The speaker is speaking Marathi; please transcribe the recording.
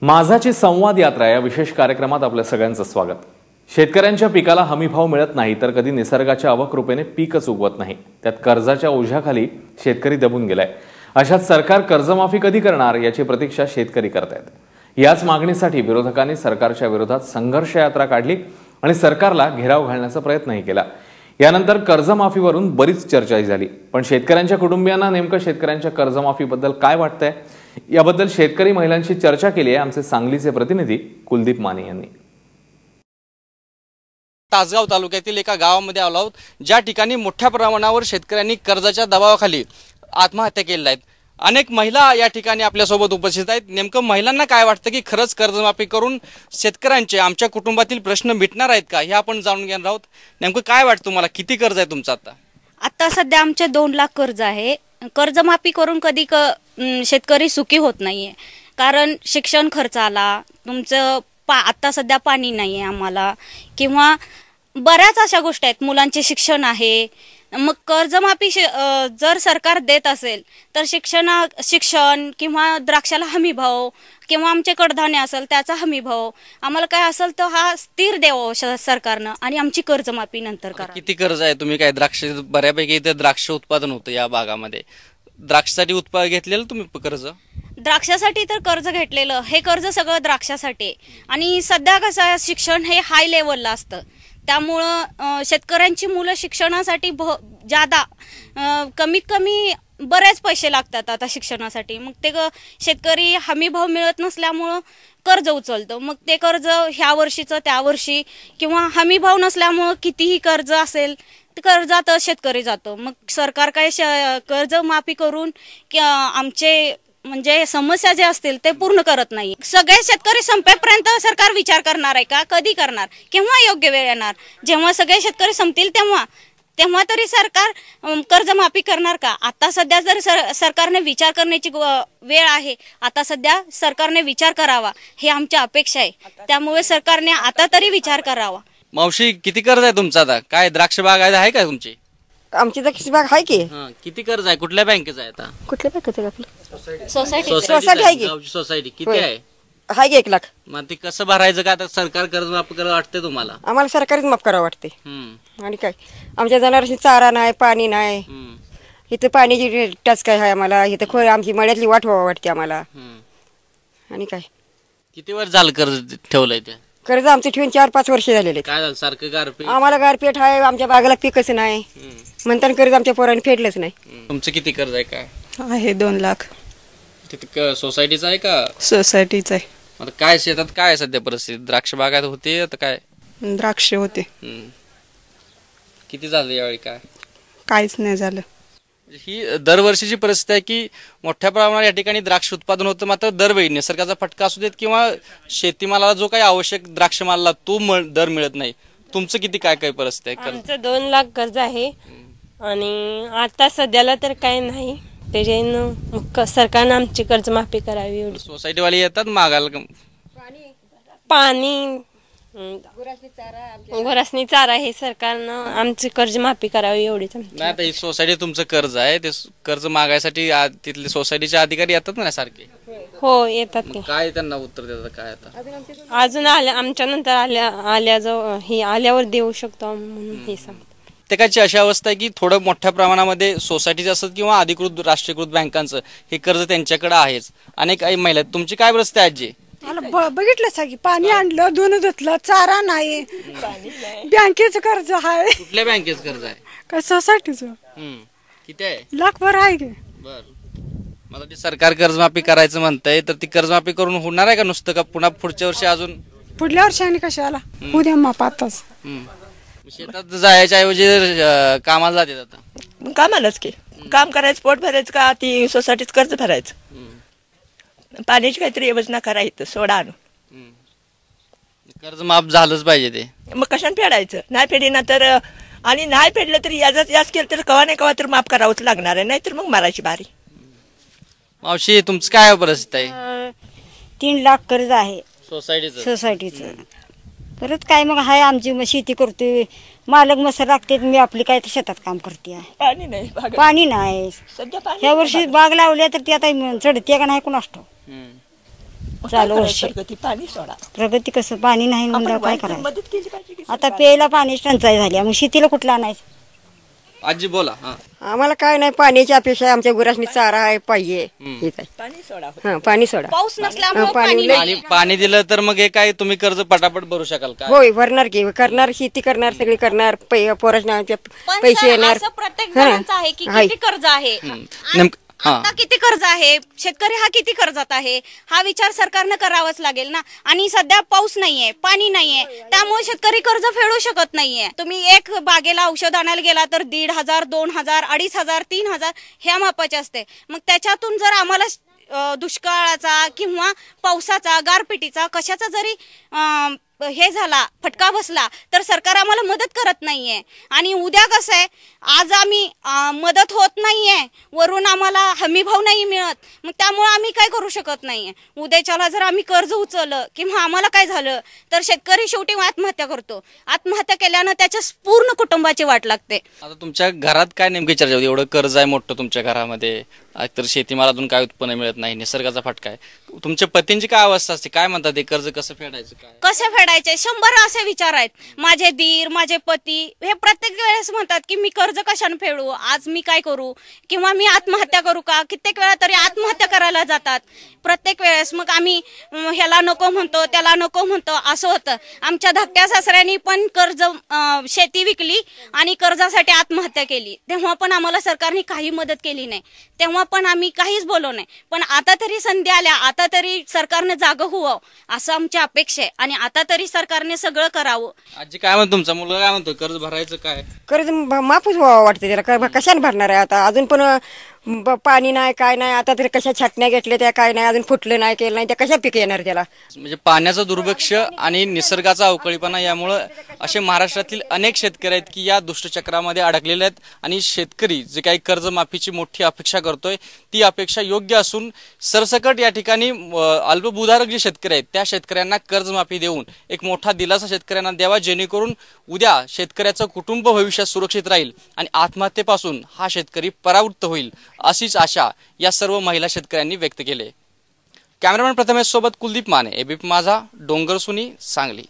माझाची संवाद यात्रा या विशेष कार्यक्रमात आपल्या सगळ्यांचं स्वागत। शेतकऱ्यांच्या पिकाला हमीभाव मिळत नाही तर कधी निसर्गाच्या अवकृपेने पीकच उगवत नाही, त्यात कर्जाच्या ओझ्याखाली शेतकरी दबून गेलाय। अशात सरकार कर्जमाफी कधी करणार याची प्रतीक्षा शेतकरी करतायत। याच मागणीसाठी विरोधकांनी सरकारच्या विरोधात संघर्ष यात्रा काढली आणि सरकारला घेराव घालण्याचा प्रयत्नही केला। यानंतर कर्जमाफीवरून बरीच चर्चाही झाली, पण शेतकऱ्यांच्या कुटुंबियांना नेमकं शेतकऱ्यांच्या कर्जमाफीबद्दल काय वाटतंय याबद्दल शेतकरी महिलांशी चर्चा केली आहे आमचे सांगलीचे प्रतिनिधी कुलदीप माने यांनी। तासगाव तालुक्यातील एका गावामध्ये आलो आहोत, ज्या ठिकाणी मोठ्या प्रमाणावर शेतकऱ्यांनी कर्जाच्या दबावाखाली आत्महत्या केल्या आहेत। अनेक महिला या ठिकाणी आपल्यासोबत उपस्थित आहेत। नेमकं महिलांना काय वाटतं की खरंच कर्जमाफी करून शेतकऱ्यांचे आमच्या कुटुंबातील प्रश्न मिटणार आहेत का हे आपण जाणून घेणार आहोत। नेमकं काय वाटतं तुम्हाला, किती कर्ज आहे तुमचं आता सध्या आमचे 2 लाख कर्ज आहे। कर्जमाफी करून कधी शेतकरी सुखी होत नाहीये, कारण शिक्षण खर्च आला, तुमचं आता सध्या पाणी नाहीये आम्हाला, किंवा बऱ्याच अशा गोष्टी आहेत, मुलांचे शिक्षण आहे। मग कर्जमाफी जर सरकार देत असेल तर शिक्षण किंवा द्राक्षाला हमी भाव किंवा आमचे कडधान्य असेल त्याचा हमी भाव आम्हाला काय असेल तर हा स्थिर द्यावा सरकारनं आणि आमची कर्जमाफी नंतर करा। किती कर्ज आहे तुम्ही? काय द्राक्ष बऱ्यापैकी इथे द्राक्ष उत्पादन होतं या भागामध्ये, द्राक्षासाठी घेतलेलं तुम्ही कर्ज? द्राक्षासाठी तर कर्ज घेतलेलं, हे कर्ज सगळं द्राक्षासाठी। आणि सध्या कसं शिक्षण हे हाय लेवलला असतं, त्यामुळं शेतकऱ्यांची मुलं शिक्षणासाठी ज्यादा कमीत कमी बरेच पैसे लागतात आता शिक्षणासाठी। मग ते शेतकरी हमी भाव मिळत नसल्यामुळं कर्ज उचलतो, मग ते कर्ज ह्या वर्षीचं त्या वर्षी, किंवा हमी भाव नसल्यामुळं कितीही कर्ज असेल कर्जात शेतकरी जातो। मग सरकार काय कर्ज माफी करून आमचे म्हणजे समस्या जे असतील ते पूर्ण करत नाही। सगळे शेतकरी संपेपर्यंत सरकार विचार करणार आहे का? कधी करणार? केव्हा योग्य वेळ येणार? जेव्हा सगळे शेतकरी संपतील तेव्हा तरी सरकार कर्जमाफी करणार का? आता सध्या जर सरकारने विचार करण्याची वेळ आहे, आता सध्या सरकारने विचार करावा हे आमची अपेक्षा आहे। त्यामुळे सरकारने आता तरी विचार करावा। मावशी, किती कर्ज आहे तुमचं आता? काय द्राक्ष बाग आहे का तुमची? आमची द्राक्ष बाग आहे की। किती कर्ज आहे? कुठल्या बँकेचं आहे आता? कुठल्या बँकेचं आपलं? सोसायटी आहे की। सोसायटी किती आहे? आहे की 1 लाख। मग ते कसं भरायचं का? आता सरकार कर्ज माफ करायला वाटतंय तुम्हाला? आम्हाला सरकारच माफ करावं वाटते। आणि काय आमच्या जनावरांची चारा नाही, पाणी नाही, इथं पाण्याची टंचाई आहे आम्हाला, इथं आमची मळ्यातली वाट व्हावं वाटते आम्हाला। आणि काय किती वर्ष झालं कर्ज ठेवलंय? ते कर्ज आमचं ठेवून 4-5 वर्ष झालेले। काय झालं? सारखं गारपीट? आम्हाला गारपीट आहे, आमच्या बागाला पीकच नाही, म्हणताना कर्ज आमच्या पोरांनी फेडलंच नाही। तुमचं किती कर्ज आहे? काय आहे? 2 लाख। तिथे सोसायटीचं आहे का? सोसायटीच आहे। आता काय शेतात काय आहे सध्या परिस्थिती? द्राक्ष बागायत होते आता काय? द्राक्ष होते। किती झालं यावेळी? काय काहीच नाही झालं। ही दरवर्षीची परिस्थिती आहे की मोठ्या प्रमाणात या ठिकाणी द्राक्ष उत्पादन होतं, मात्र दरवेळी निसर्गाचा फटका असू देत किंवा शेतीमालाला जो काही आवश्यक द्राक्ष मालाला तो दर मिळत नाही। तुमचं किती काय परिस्थिती आहे? आमचं 2 लाख कर्ज आहे आणि आता सध्याला तर काय नाही, त्याच्यानं सरकारनं आमची कर्जमाफी करावी एवढी। सोसायटीवाले येतात मागायला? पाणी, गुरासनी चारा हे सरकारनं आमची कर्जमाफी करावी एवढीच। नाही, आता ही सोसायटी तुमचं कर्ज आहे, ते कर्ज मागायसाठी तिथले सोसायटीचे अधिकारी येतात ना सारखे? हो येतात ते। काय त्यांना उत्तर देतात? काय आता अजून आमच्या नंतर आल्यावर देऊ शकतो म्हणून हे सांगतात। प्रत्येकाची अशी अवस्था आहे की थोडं मोठ्या प्रमाणामध्ये सोसायटीचं असत किंवा अधिकृत राष्ट्रीयकृत बँकांचं हे कर्ज त्यांच्याकडे आहेच। अनेक महिला, तुमची काय परिस्थिती आहे आजी? मला बघितलं की पाणी आणलं, दूध धुतलं, चारा नाही, बँकेचं कर्ज आहे। कुठल्या बँकेचं कर्ज आहे? काय सोसायटीचं? किती आहे? लाखभर आहे की। बर, मला ते सरकार कर्जमाफी करायचं म्हणतंय, तर ती कर्जमाफी करून होणार आहे का नुसतं, का पुन्हा पुढच्या वर्षी अजून? पुढल्या वर्षी आणि कशाला उद्या माप आताच। शेतात जायच्या ऐवजी कामाला जाते आता? कामालाच की, काम करायचं, पोट भरायचं का ती सोसायटीत कर्ज भरायचं। पाण्याची काहीतरी योजना करायचं, सोडा आणून कर्ज माफ झालंच पाहिजे ते। मग कशाने फेडायचं? नाही फेडीना तर, आणि नाही फेडलं तरी याच केलं तर कवा नाही कवा तर माफ करावंच लागणार आहे, नाहीतर मग मारायची बारी। मावशी, तुमचं काय परिस्थिती आहे? 3 लाख कर्ज आहे सोसायटीचं। परत काय मग आहे, आमची शेती करतोय, मालक मसर लागते, मी आपली काय शेतात काम करते। पाणी नाही, ह्या वर्षी बाग लावल्या तर ती आता चढते का नाही कोण असतो। चालू वर्षी प्रगती पाणी सोडा. प्रगती कसं पाणी नाही म्हणलं काय करायचं मदत केली पाहिजे की आता प्यायला पाण्याची टंचाई झाली मग शेतीला कुठलं आणायचं आजी बोला. हा. आम्हाला काय नाही पाण्याची अपेक्षा आहे. आमच्या गुरासनी चारा आहे पाहिजे हेच आहे. पाणी सोडा. हा पाणी सोडा. पाऊस नसल्यामुळे पाणी पाणी लई- आणि पाणी दिलं तर मग हे काय तुम्ही कर्ज पटापट भरू शकाल का? होय भरणार की करणार शेती करणार सगळी करणार पोरांना पण पैसे सर, येणार असं प्रत्येक हा. जणांचं आहे की आहे. किती कर्ज आहे नेमकं हा. आता किती कर्ज आहे, शेतकरी हा किती कर्जात आहे, हा विचार सरकारनं करावाच लागेल ना. आणि सध्या पाऊस नाहीये, पाणी नाहीये, त्यामुळे शेतकरी कर्ज फेडू शकत नाहीये. तुम्ही एक बागेला औषध आणायला गेला तर 1,500, 2,000, 2,500, 3,000 ह्या मापाचे असते. मग त्याच्यातून जर आम्हाला दुष्काळाचा किंवा पावसाचा, गारपिटीचा, कशाचा जरी हे झाला, फटका बसला तर सरकार आम्हाला मदत करत नाहीये. आणि उद्या कसं आहे, आज आम्ही मदत होत नाहीये, वरून आम्हाला हमीभाव नाही मिळत, मग त्यामुळे आम्ही काय करू शकत नाहीये. उद्याच्याला जर आम्ही कर्ज उचललं किंवा आम्हाला काय झालं तर शेतकरी शेवटी आत्महत्या करतो. आत्महत्या केल्यानं त्याच्या पूर्ण कुटुंबाची वाट लागते. आता तुमच्या घरात काय नेमकी चर्चा होती? एवढं कर्ज आहे मोठं तुमच्या घरामध्ये, तर शेतीमालातून काय उत्पन्न मिळत नाही, निसर्गाचा फटका आहे. तुमच्या पतींची काय अवस्था असते, काय म्हणतात ते कर्ज कसं फेडायचं, काय कसे फेडायचे? 100 असे विचार आहेत. माझे दीर, माझे पती हे प्रत्येक वेळेस म्हणतात की मी कर्ज कशाने फेडू, आज मी काय करू, किंवा मी आत्महत्या करू का. कित्येक वेळा तरी आत्महत्या करायला जातात प्रत्येक वेळेस. मग आम्ही ह्याला नको म्हणतो, त्याला नको म्हणतो, असं होतं. आमच्या धाकट्या सासऱ्यांनी पण कर्ज शेती विकली आणि कर्जासाठी आत्महत्या केली. तेव्हा पण आम्हाला सरकारने काही मदत केली नाही, तेव्हा पण आम्ही काहीच बोललो नाही. पण आता तरी संधी आल्या, आता तरी सरकारने जागं व्हावं असं आमची अपेक्षा आहे. आणि आता तरी सरकारने सगळं करावं. आजी काय म्हणतो, तुमचा मुलगा काय म्हणतो, कर्ज भरायचं काय? कर्ज माफच व्हावं वाटतं त्याला. कशाने भरणार आहे आता? अजून पण पाणी नाही, काय नाही. आता तरी कशा छाटण्या घेतल्या त्या, काय नाही, अजून फुटलं नाही, केलं नाही, त्या कशा पीक येणार त्याला? म्हणजे पाण्याचं दुर्भिक्ष आणि निसर्गाचा अवकाळीपणा यामुळं असे महाराष्ट्रातील अनेक शेतकरी आहेत की या दुष्टचक्रामध्ये अडकलेले आहेत. आणि शेतकरी जे काही कर्जमाफीची मोठी अपेक्षा करतोय ती अपेक्षा योग्य असून सरसकट या ठिकाणी अल्पभूधारक जे शेतकरी आहेत त्या शेतकऱ्यांना कर्जमाफी देऊन एक मोठा दिलासा शेतकऱ्यांना द्यावा, जेणेकरून उद्या शेतकऱ्याचं कुटुंब भविष्यात सुरक्षित राहील आणि आत्महत्येपासून हा शेतकरी परावृत्त होईल, अशीच आशा या सर्व महिला शेतकऱ्यांनी व्यक्त केली. कॅमेरामॅन प्रथमेश सोबत कुलदीप माने, एबीपी माझा, डोंगरसुनी, सांगली.